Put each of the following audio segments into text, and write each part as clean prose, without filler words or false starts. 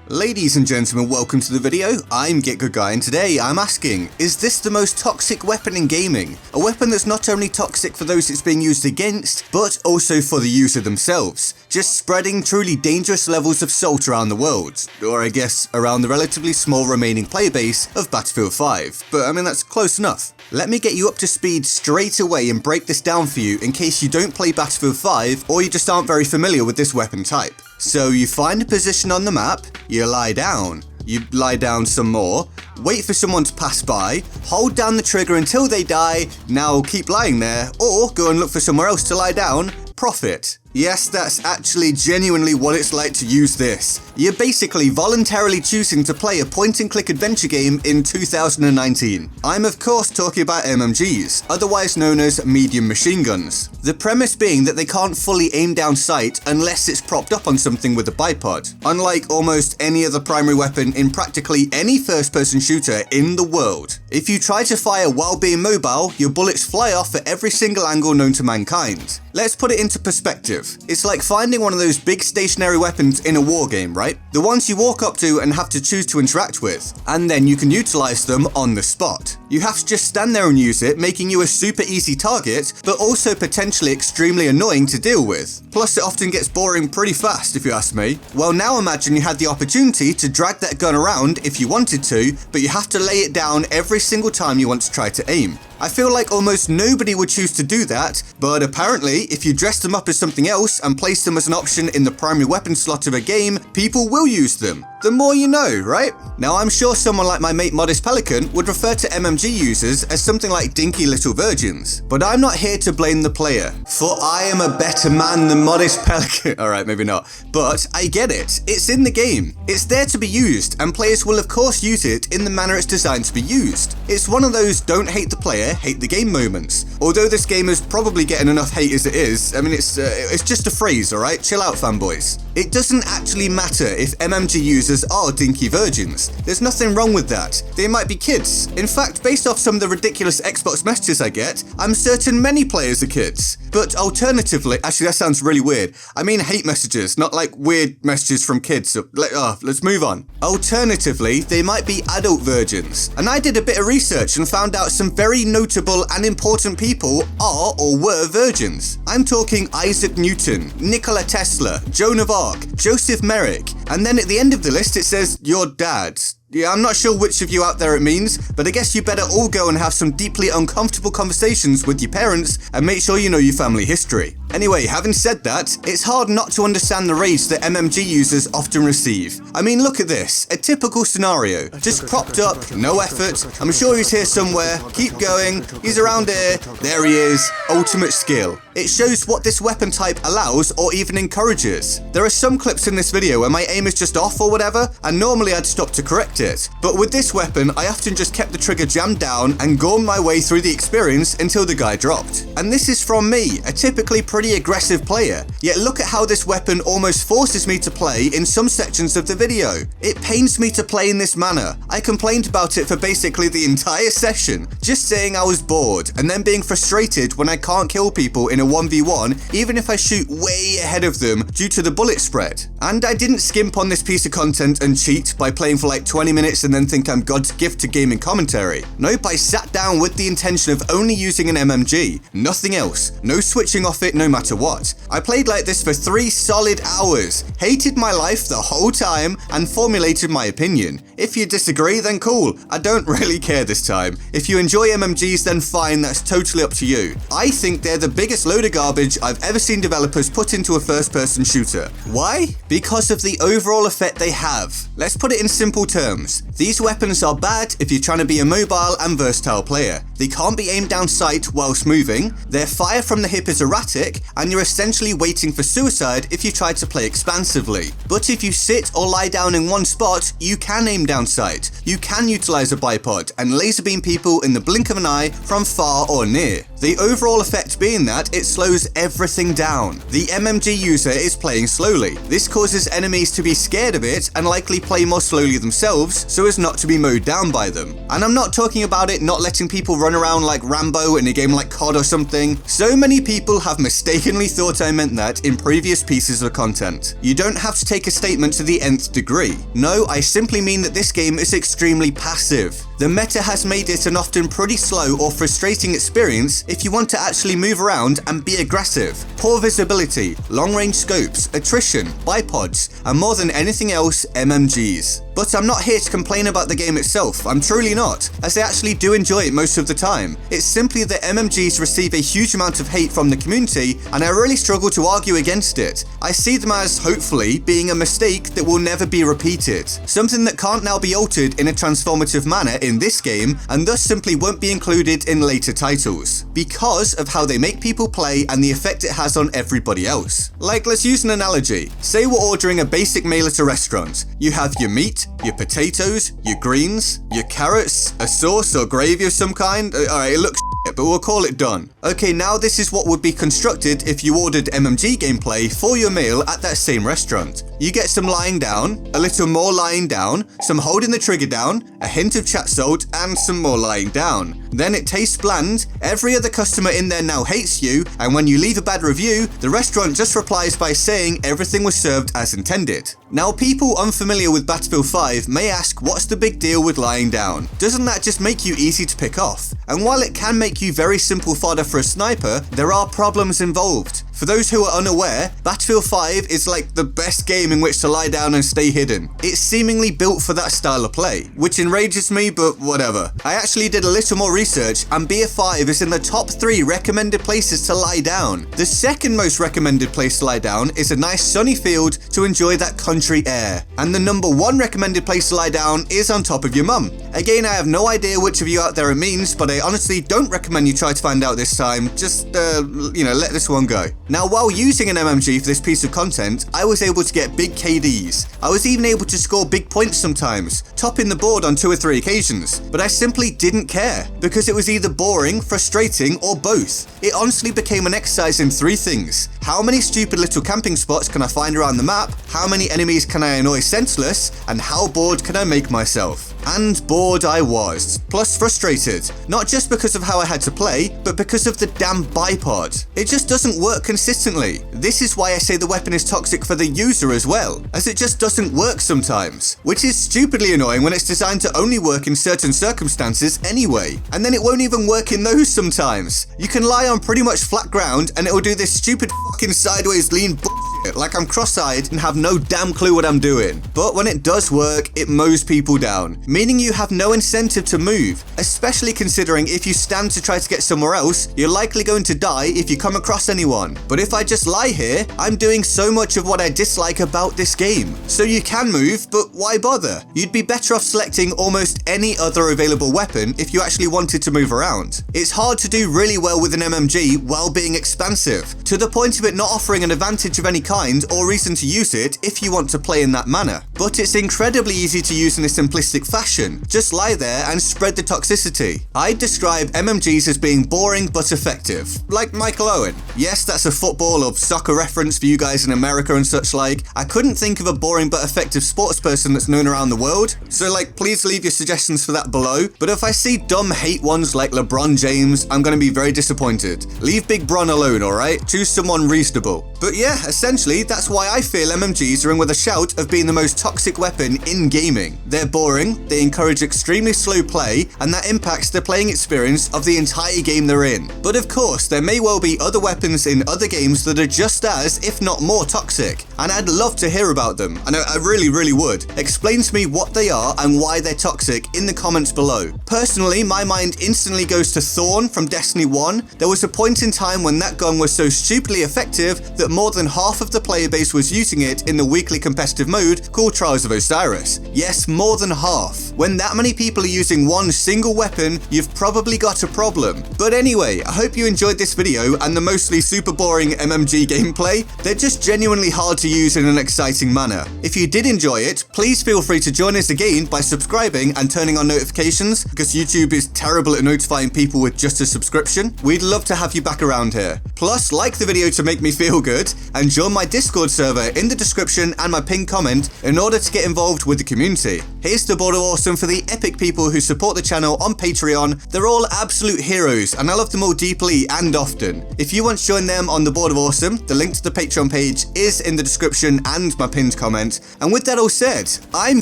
Ladies and gentlemen, welcome to the video. I'm GetGoodGuy, and today I'm asking, is this the most toxic weapon in gaming? A weapon that's not only toxic for those it's being used against, but also for the user themselves, just spreading truly dangerous levels of salt around the world, or I guess around the relatively small remaining player base of Battlefield 5, but I mean that's close enough. Let me get you up to speed straight away and break this down for you in case you don't play Battlefield 5 or you just aren't very familiar with this weapon type. So you find a position on the map, you lie down some more, wait for someone to pass by, hold down the trigger until they die, now keep lying there, or go and look for somewhere else to lie down, profit. Yes, that's actually genuinely what it's like to use this. You're basically voluntarily choosing to play a point-and-click adventure game in 2019. I'm of course talking about MMGs, otherwise known as medium machine guns. The premise being that they can't fully aim down sight unless it's propped up on something with a bipod, unlike almost any other primary weapon in practically any first-person shooter in the world. If you try to fire while being mobile, your bullets fly off at every single angle known to mankind. Let's put it into perspective. It's like finding one of those big stationary weapons in a war game, right? The ones you walk up to and have to choose to interact with, and then you can utilize them on the spot. You have to just stand there and use it, making you a super easy target, but also potentially extremely annoying to deal with. Plus it often gets boring pretty fast if you ask me. Well, now imagine you had the opportunity to drag that gun around if you wanted to, but you have to lay it down every single time you want to try to aim. I feel like almost nobody would choose to do that, but apparently if you dress them up as something else and place them as an option in the primary weapon slot of a game, people will use them. The more you know, right? Now I'm sure someone like my mate Modest Pelican would refer to MMG users as something like dinky little virgins, but I'm not here to blame the player, for I am a better man than Modest Pelican. Alright, maybe not, but I get it. It's in the game. It's there to be used, and players will of course use it in the manner it's designed to be used. It's one of those don't hate the player, hate the game moments. Although this game is probably getting enough hate as it is, I mean it's just a phrase, alright? Chill out fanboys. It doesn't actually matter if MMG users are dinky virgins. There's nothing wrong with that. They might be kids. In fact, based off some of the ridiculous Xbox messages I get, I'm certain many players are kids. But alternatively, actually that sounds really weird. I mean hate messages, not like weird messages from kids. So let's move on. Alternatively, they might be adult virgins. And I did a bit of research and found out some very notable and important people are or were virgins. I'm talking Isaac Newton, Nikola Tesla, Joan of Arc, Joseph Merrick, and then at the end of the list it says your dad. Yeah, I'm not sure which of you out there it means, but I guess you better all go and have some deeply uncomfortable conversations with your parents and make sure you know your family history. Anyway, having said that, it's hard not to understand the rage that MMG users often receive. I mean, look at this. A typical scenario. Just propped up, no effort. I'm sure he's here somewhere. Keep going. He's around here. There he is. Ultimate skill. It shows what this weapon type allows or even encourages. There are some clips in this video where my aim is just off or whatever, and normally I'd stop to correct it. But with this weapon, I often just kept the trigger jammed down and gormed my way through the experience until the guy dropped. And this is from me, a typically pretty aggressive player. Yet look at how this weapon almost forces me to play in some sections of the video. It pains me to play in this manner. I complained about it for basically the entire session, just saying I was bored and then being frustrated when I can't kill people in a 1v1 even if I shoot way ahead of them due to the bullet spread. And I didn't skimp on this piece of content and cheat by playing for like 20 minutes and then think I'm God's gift to gaming commentary. Nope, I sat down with the intention of only using an MMG, nothing else, no switching off it no matter what. I played like this for 3 solid hours, hated my life the whole time, and formulated my opinion. If you disagree, then cool, I don't really care this time. If you enjoy MMGs, then fine, that's totally up to you. I think they're the biggest load of garbage I've ever seen developers put into a first-person shooter. Why? Because of the overall effect they have. Let's put it in simple terms. These weapons are bad if you're trying to be a mobile and versatile player. They can't be aimed down sight whilst moving, their fire from the hip is erratic, and you're essentially waiting for suicide if you try to play expansively. But if you sit or lie down in one spot, you can aim down sight. You can utilize a bipod and laser beam people in the blink of an eye from far or near. The overall effect being that it it slows everything down. The MMG user is playing slowly. This causes enemies to be scared of it and likely play more slowly themselves so as not to be mowed down by them. And I'm not talking about it not letting people run around like Rambo in a game like COD or something. So many people have mistakenly thought I meant that in previous pieces of content. You don't have to take a statement to the nth degree. No, I simply mean that this game is extremely passive. The meta has made it an often pretty slow or frustrating experience if you want to actually move around and be aggressive. Poor visibility, long-range scopes, attrition, bipods, and more than anything else, MMGs. But I'm not here to complain about the game itself, I'm truly not, as I actually do enjoy it most of the time. It's simply that MMGs receive a huge amount of hate from the community, and I really struggle to argue against it. I see them as, hopefully, being a mistake that will never be repeated. Something that can't now be altered in a transformative manner in this game, and thus simply won't be included in later titles, because of how they make people play and the effect it has on everybody else. Like, let's use an analogy. Say we're ordering a basic meal at a restaurant. You have your meat, your potatoes, your greens, your carrots, a sauce or gravy of some kind. Alright, it looks shit, but we'll call it done. Okay, now this is what would be constructed if you ordered MMG gameplay for your meal at that same restaurant. You get some lying down, a little more lying down, some holding the trigger down, a hint of chat salt, and some more lying down. Then it tastes bland, every other customer in there now hates you, and when you leave a bad review, the restaurant just replies by saying everything was served as intended. Now, people unfamiliar with Battlefield 5 may ask, what's the big deal with lying down? Doesn't that just make you easy to pick off? And while it can make you very simple fodder for a sniper, there are problems involved. For those who are unaware, Battlefield 5 is like the best game in which to lie down and stay hidden. It's seemingly built for that style of play, which enrages me, but whatever. I actually did a little more research, and BF5 is in the top 3 recommended places to lie down. The second most recommended place to lie down is a nice sunny field to enjoy that country air. And the number 1 recommended place to lie down is on top of your mum. Again, I have no idea which of you out there it means, but I honestly don't recommend you try to find out this time. Just, let this one go. Now, while using an MMG for this piece of content, I was able to get big KDs. I was even able to score big points sometimes, topping the board on 2 or 3 occasions, but I simply didn't care, because it was either boring, frustrating, or both. It honestly became an exercise in 3 things. How many stupid little camping spots can I find around the map? How many enemies can I annoy senseless? And how bored can I make myself? And bored I was, plus frustrated, not just because of how I had to play, but because of the damn bipod. It just doesn't work consistently. This is why I say the weapon is toxic for the user as well, as it just doesn't work sometimes, which is stupidly annoying when it's designed to only work in certain circumstances anyway, and then it won't even work in those sometimes. You can lie on pretty much flat ground and it will do this stupid fucking sideways lean bullshit like I'm cross-eyed and have no damn clue what I'm doing. But when it does work, it mows people down, meaning you have no incentive to move, especially considering if you stand to try to get somewhere else, you're likely going to die if you come across anyone. But if I just lie here, I'm doing so much of what I dislike about this game. So you can move, but why bother? You'd be better off selecting almost any other available weapon if you actually wanted to move around. It's hard to do really well with an MMG while being expansive, to the point of it not offering an advantage of any kind or reason to use it if you want to play in that manner. But it's incredibly easy to use in a simplistic fashion. Just lie there and spread the toxicity. I'd describe MMGs as being boring but effective. Like Michael Owen. Yes, that's a football or soccer reference for you guys in America and such like. I couldn't think of a boring but effective sports person that's known around the world, so please leave your suggestions for that below. But if I see dumb hate ones like LeBron James, I'm gonna be very disappointed. Leave Big Bron alone, alright? Choose someone reasonable. But yeah, essentially, that's why I feel MMGs are in with a shout of being the most toxic weapon in gaming. They're boring, they encourage extremely slow play, and that impacts the playing experience of the entire game they're in. But of course, there may well be other weapons in other games that are just as, if not more toxic, and I'd love to hear about them, and I really would. Explain to me what they are and why they're toxic in the comments below. Personally, my mind instantly goes to Thorn from Destiny 1. There was a point in time when that gun was so stupidly effective that more than half of the player base was using it in the weekly competitive mode called Trials of Osiris. Yes, more than half. When that many people are using one single weapon, you've probably got a problem. But anyway, I hope you enjoyed this video and the mostly super boring MMG gameplay. They're just genuinely hard to use in an exciting manner. If you did enjoy it, please feel free to join us again by subscribing and turning on notifications, because YouTube is terrible at notifying people with just a subscription. We'd love to have you back around here. Plus, like the video to make me feel good, and join my Discord server in the description and my pinned comment in order to get involved with the community. Here's the Board of Awesome for the epic people who support the channel on Patreon. They're all absolute heroes, and I love them all deeply and often. If you want to join them on the Board of Awesome, the link to the Patreon page is in the description and my pinned comment. And with that all said, I'm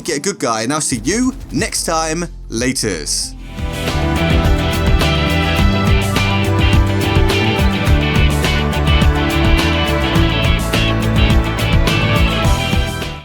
GetGoodGuy, and I'll see you next time. Laters.